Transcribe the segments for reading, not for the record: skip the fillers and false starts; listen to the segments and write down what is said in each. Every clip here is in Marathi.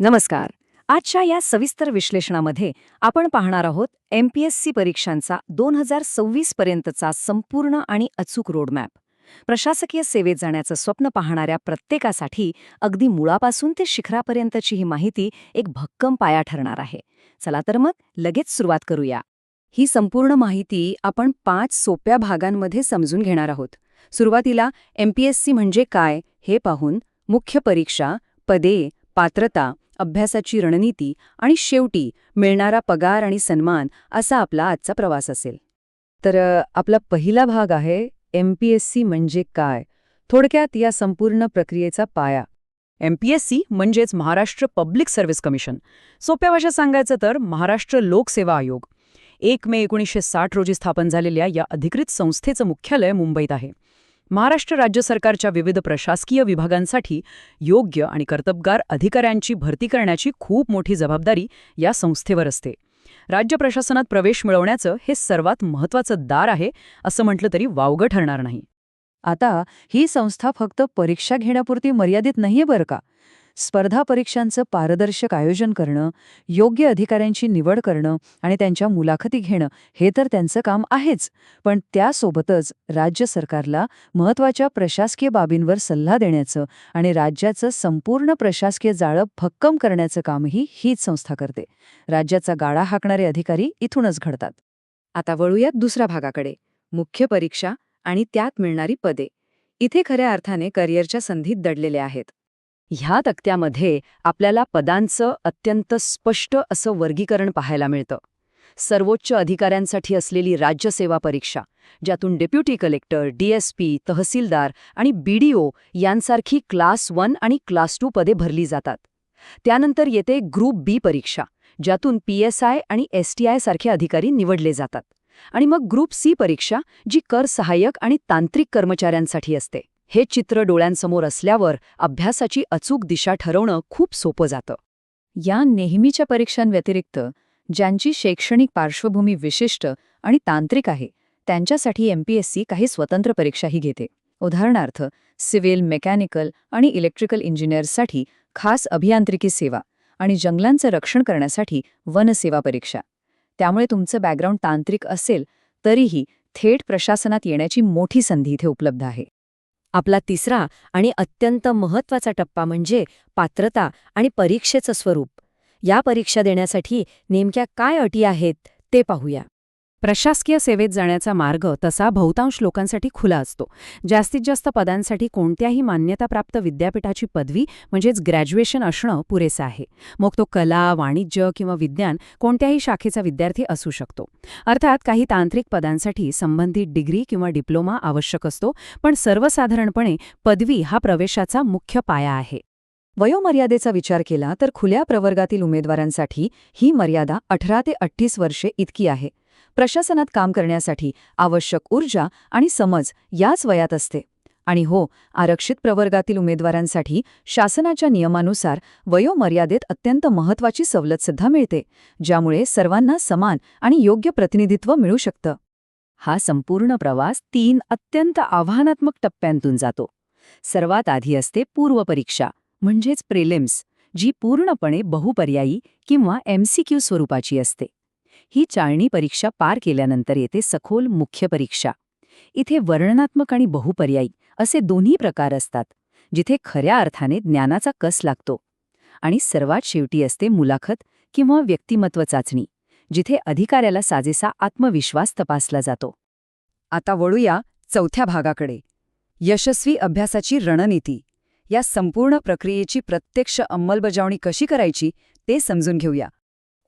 नमस्कार. आजच्या या सविस्तर विश्लेषणामध्ये आपण पाहणार आहोत MPSC परीक्षांचा 2026 पर्यंतचा संपूर्ण आणि अचूक रोडमॅप. प्रशासकीय सेवेत जाण्याचं स्वप्न पाहणाऱ्या प्रत्येकासाठी अगदी मुळापासून ते शिखरापर्यंतची ही माहिती एक भक्कम पाया ठरणार आहे. चला तर मग लगेच सुरुवात करूया. ही संपूर्ण माहिती आपण 5 सोप्या भागांमध्ये समजून घेणार आहोत. सुरुवातीला MPSC म्हणजे काय हे पाहून, मुख्य परीक्षा, पदे, पात्रता, अभ्यासाची रणनीती आणि शेवटी मिळणारा पगार आणि सन्मान असा आपला आजचा प्रवास असेल. तर आपला पहिला भाग आहे MPSC म्हणजे काय. थोडक्यात या संपूर्ण प्रक्रियेचा पाया. MPSC म्हणजेच महाराष्ट्र पब्लिक सर्व्हिस कमिशन. सोप्या भाषेत सांगायचं तर महाराष्ट्र लोकसेवा आयोग. 1 मे 1960 रोजी स्थापन झालेल्या या अधिकृत संस्थेचं मुख्यालय मुंबईत आहे. महाराष्ट्र राज्य सरकारच्या विविध प्रशासकीय विभागांसाठी योग्य आणि कर्तबगार अधिकाऱ्यांची भरती करण्याची खूप मोठी जबाबदारी या संस्थेवर असते. राज्य प्रशासनात प्रवेश मिळवण्याचं हे सर्वात महत्त्वाचं दार आहे असं म्हटलं तरी वावगं ठरणार नाही. आता ही संस्था फक्त परीक्षा घेण्यापुरती मर्यादित नाहीये बरं का. स्पर्धा परीक्षांचं पारदर्शक आयोजन करणं, योग्य अधिकाऱ्यांची निवड करणं आणि त्यांच्या मुलाखती घेणं हे तर त्यांचं काम आहेच, पण त्यासोबतच राज्य सरकारला महत्त्वाच्या प्रशासकीय बाबींवर सल्ला देण्याचं आणि राज्याचं संपूर्ण प्रशासकीय जाळं भक्कम करण्याचं कामही हीच संस्था करते. राज्याचा गाडा हाकणारे अधिकारी इथूनच घडतात. आता वळूयात दुसऱ्या भागाकडे, मुख्य परीक्षा आणि त्यात मिळणारी पदे. इथे खऱ्या अर्थाने करिअरच्या संधी दडलेल्या आहेत. ह्या तक्त्यामध्ये आपल्याला पदांचं अत्यंत स्पष्ट असं वर्गीकरण पाहायला मिळतं. सर्वोच्च अधिकाऱ्यांसाठी असलेली राज्यसेवा परीक्षा, ज्यातून डेप्युटी कलेक्टर, DSP, तहसीलदार आणि BDO यांसारखी क्लास 1 आणि क्लास 2 पदे भरली जातात. त्यानंतर येते ग्रुप B परीक्षा, ज्यातून PSI आणि STI सारखे अधिकारी निवडले जातात. आणि मग ग्रुप C परीक्षा, जी कर सहाय्यक आणि तांत्रिक कर्मचाऱ्यांसाठी असते. हे चित्र डोळ्यांसमोर असल्यावर अभ्यासाची अचूक दिशा ठरवणं खूप सोपं जातं. या नेहमीच्या परीक्षांव्यतिरिक्त ज्यांची शैक्षणिक पार्श्वभूमी विशिष्ट आणि तांत्रिक आहे, त्यांच्यासाठी MPSC काही स्वतंत्र परीक्षाही घेते. उदाहरणार्थ, सिव्हिल, मेकॅनिकल आणि इलेक्ट्रिकल इंजिनियर्ससाठी खास अभियांत्रिकी सेवा आणि जंगलांचं रक्षण करण्यासाठी वनसेवा परीक्षा. त्यामुळे तुमचं बॅकग्राऊंड तांत्रिक असेल तरीही थेट प्रशासनात येण्याची मोठी संधी इथे उपलब्ध आहे. आपला तिसरा आणि अत्यंत महत्त्वाचा टप्पा म्हणजे पात्रता आणि परीक्षेचं स्वरूप. या परीक्षा देण्यासाठी नेमक्या काय अटी आहेत ते पाहूया. प्रशासकीय सेवेत जाण्याचा मार्ग तसा बहुतांश लोकांसाठी खुला असतो. जास्तीत जास्त पदांसाठी कोणत्याही मान्यताप्राप्त विद्यापीठाची पदवी म्हणजेच ग्रॅज्युएशन असणं पुरेसं आहे. मग तो कला, वाणिज्य किंवा विज्ञान कोणत्याही शाखेचा विद्यार्थी असू शकतो. अर्थात काही तांत्रिक पदांसाठी संबंधित डिग्री किंवा डिप्लोमा आवश्यक असतो, पण सर्वसाधारणपणे पदवी हा प्रवेशाचा मुख्य पाया आहे. वयोमर्यादेचा विचार केला तर खुल्या प्रवर्गातील उमेदवारांसाठी ही मर्यादा 18 ते 38 वर्षे इतकी आहे. प्रशासनात काम करण्यासाठी आवश्यक ऊर्जा आणि समज याच वयात असते. आणि हो, आरक्षित प्रवर्गातील उमेदवारांसाठी शासनाच्या नियमानुसार वयोमर्यादेत अत्यंत महत्त्वाची सवलतसुद्धा मिळते, ज्यामुळे सर्वांना समान आणि योग्य प्रतिनिधित्व मिळू शकतं. हा संपूर्ण प्रवास 3 अत्यंत आव्हानात्मक टप्प्यांतून जातो. सर्वात आधी असते पूर्वपरीक्षा म्हणजेच प्रिलिम्स, जी पूर्णपणे बहुपर्यायी किंवा MCQ स्वरूपाची असते. ही चाळणी परीक्षा पार केल्यानंतर येते सखोल मुख्य परीक्षा. इथे वर्णनात्मक आणि बहुपर्यायी असे दोन्ही प्रकार असतात, जिथे खऱ्या अर्थाने ज्ञानाचा कस लागतो. आणि सर्वात शेवटी असते मुलाखत किंवा व्यक्तिमत्व चाचणी, जिथे अधिकाऱ्याला साजेसा आत्मविश्वास तपासला जातो. आता वळूया चौथ्या भागाकडे, यशस्वी अभ्यासाची रणनीती. या संपूर्ण प्रक्रियेची प्रत्यक्ष अंमलबजावणी कशी करायची ते समजून घेऊया.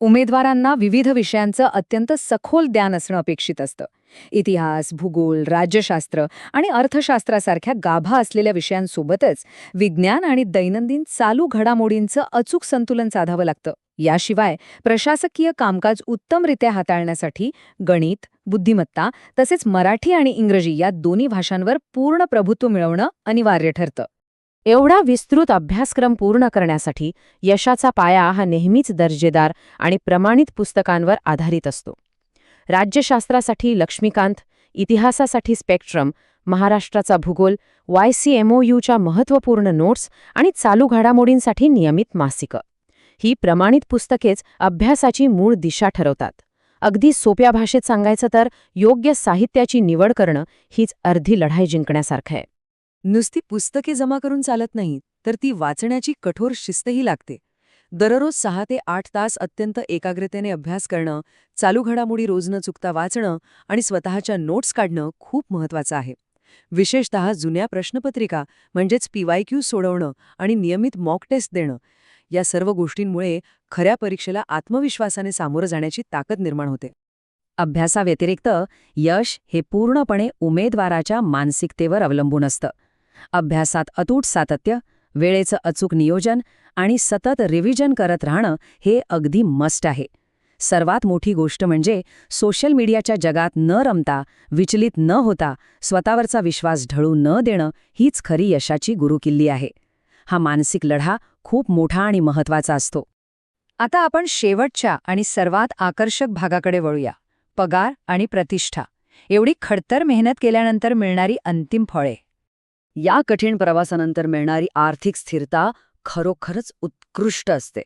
उमेदवारांना विविध विषयांचं अत्यंत सखोल ज्ञान असणं अपेक्षित असतं. इतिहास, भूगोल, राज्यशास्त्र आणि अर्थशास्त्रासारख्या गाभा असलेल्या विषयांसोबतच विज्ञान आणि दैनंदिन चालू घडामोडींचं अचूक संतुलन साधावं लागतं. याशिवाय प्रशासकीय कामकाज उत्तमरित्या हाताळण्यासाठी गणित, बुद्धिमत्ता तसेच मराठी आणि इंग्रजी या दोन्ही भाषांवर पूर्ण प्रभुत्व मिळवणं अनिवार्य ठरतं. एवढा विस्तृत अभ्यासक्रम पूर्ण करण्यासाठी यशाचा पाया हा नेहमीच दर्जेदार आणि प्रमाणित पुस्तकांवर आधारित असतो. राज्यशास्त्रासाठी लक्ष्मीकांत, इतिहासासाठी स्पेक्ट्रम, महाराष्ट्राचा भूगोल, YCMOUच्या महत्त्वपूर्ण नोट्स आणि चालू घडामोडींसाठी नियमित मासिकं. ही प्रमाणित पुस्तकेच अभ्यासाची मूळ दिशा ठरवतात. अगदी सोप्या भाषेत सांगायचं तर योग्य साहित्याची निवड करणं हीच अर्धी लढाई जिंकण्यासारखं आहे. नुसती पुस्तके जमा करून चालत नाही, तर ती वाचण्याची कठोर शिस्तही लागते. दररोज 6 ते 8 तास अत्यंत एकाग्रतेने अभ्यास करणं, चालू घडामोडी रोज न चुकता वाचणं आणि स्वतःच्या नोट्स काढणं खूप महत्वाचं आहे. विशेषतः जुन्या प्रश्नपत्रिका म्हणजेच PYQ सोडवणं आणि नियमित मॉक टेस्ट देणं, या सर्व गोष्टींमुळे खऱ्या परीक्षेला आत्मविश्वासाने सामोरं जाण्याची ताकद निर्माण होते. अभ्यासाव्यतिरिक्त यश हे पूर्णपणे उमेदवाराच्या मानसिकतेवर अवलंबून असतं. अभ्यासात अतूट सातत्य, वेळेचं अचूक नियोजन आणि सतत रिव्हिजन करत राहणं हे अगदी मस्ट आहे. सर्वात मोठी गोष्ट म्हणजे सोशल मीडियाच्या जगात न रमता, विचलित न होता, स्वतःवरचा विश्वास ढळू न देणं हीच खरी यशाची गुरुकिल्ली आहे. हा मानसिक लढा खूप मोठा आणि महत्वाचा असतो. आता आपण शेवटच्या आणि सर्वात आकर्षक भागाकडे वळूया, पगार आणि प्रतिष्ठा. एवढी खडतर मेहनत केल्यानंतर मिळणारी अंतिम फळे. या कठीण प्रवासानंतर मिळणारी आर्थिक स्थिरता खरोखरच उत्कृष्ट असते.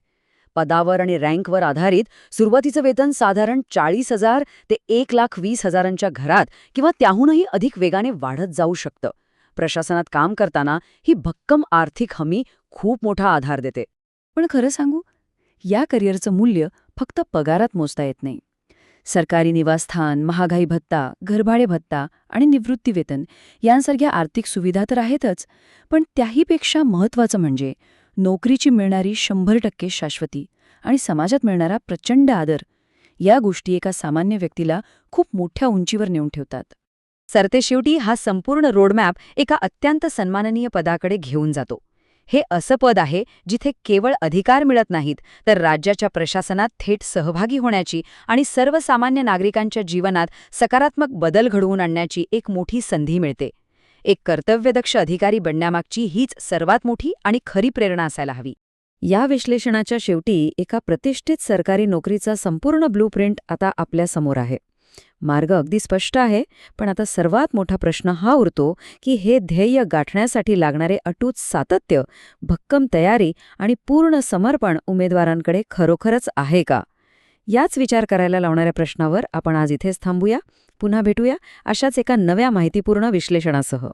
पदावर आणि रँकवर आधारित सुरुवातीचं वेतन साधारण 40,000 ते 1,20,000च्या घरात किंवा त्याहूनही अधिक वेगाने वाढत जाऊ शकतं. प्रशासनात काम करताना ही भक्कम आर्थिक हमी खूप मोठा आधार देते. पण खरं सांगू, या करिअरचं मूल्य फक्त पगारात मोजता येत नाही. सरकारी निवासस्थान, महागाई भत्ता, घरभाडे भत्ता आणि निवृत्तीवेतन यांसारख्या आर्थिक सुविधा तर आहेतच, पण त्याहीपेक्षा महत्त्वाचं म्हणजे नोकरीची मिळणारी 100% शाश्वती आणि समाजात मिळणारा प्रचंड आदर. या गोष्टी एका सामान्य व्यक्तीला खूप मोठ्या उंचीवर नेऊन ठेवतात. सरतेशेवटी हा संपूर्ण रोडमॅप एका अत्यंत सन्माननीय पदाकडे घेऊन जातो. हे असं पद आहे जिथे केवळ अधिकार मिळत नाहीत, तर राज्याच्या प्रशासनात थेट सहभागी होण्याची आणि सर्वसामान्य नागरिकांच्या जीवनात सकारात्मक बदल घडवून आणण्याची एक मोठी संधी मिळते. एक कर्तव्यदक्ष अधिकारी बनण्यामागची हीच सर्वात मोठी आणि खरी प्रेरणा असायला हवी. या विश्लेषणाच्या शेवटी एका प्रतिष्ठित सरकारी नोकरीचा संपूर्ण ब्लूप्रिंट आता आपल्यासमोर आहे. मार्ग अगदी स्पष्ट आहे, पण आता सर्वात मोठा प्रश्न हा उरतो की हे ध्येय गाठण्यासाठी लागणारे अटूट सातत्य, भक्कम तयारी आणि पूर्ण समर्पण उमेदवारांकडे खरोखरच आहे का? याच विचार करायला लावणाऱ्या प्रश्नावर आपण आज इथेच थांबूया. पुन्हा भेटूया अशाच एका नव्या माहितीपूर्ण विश्लेषणासह.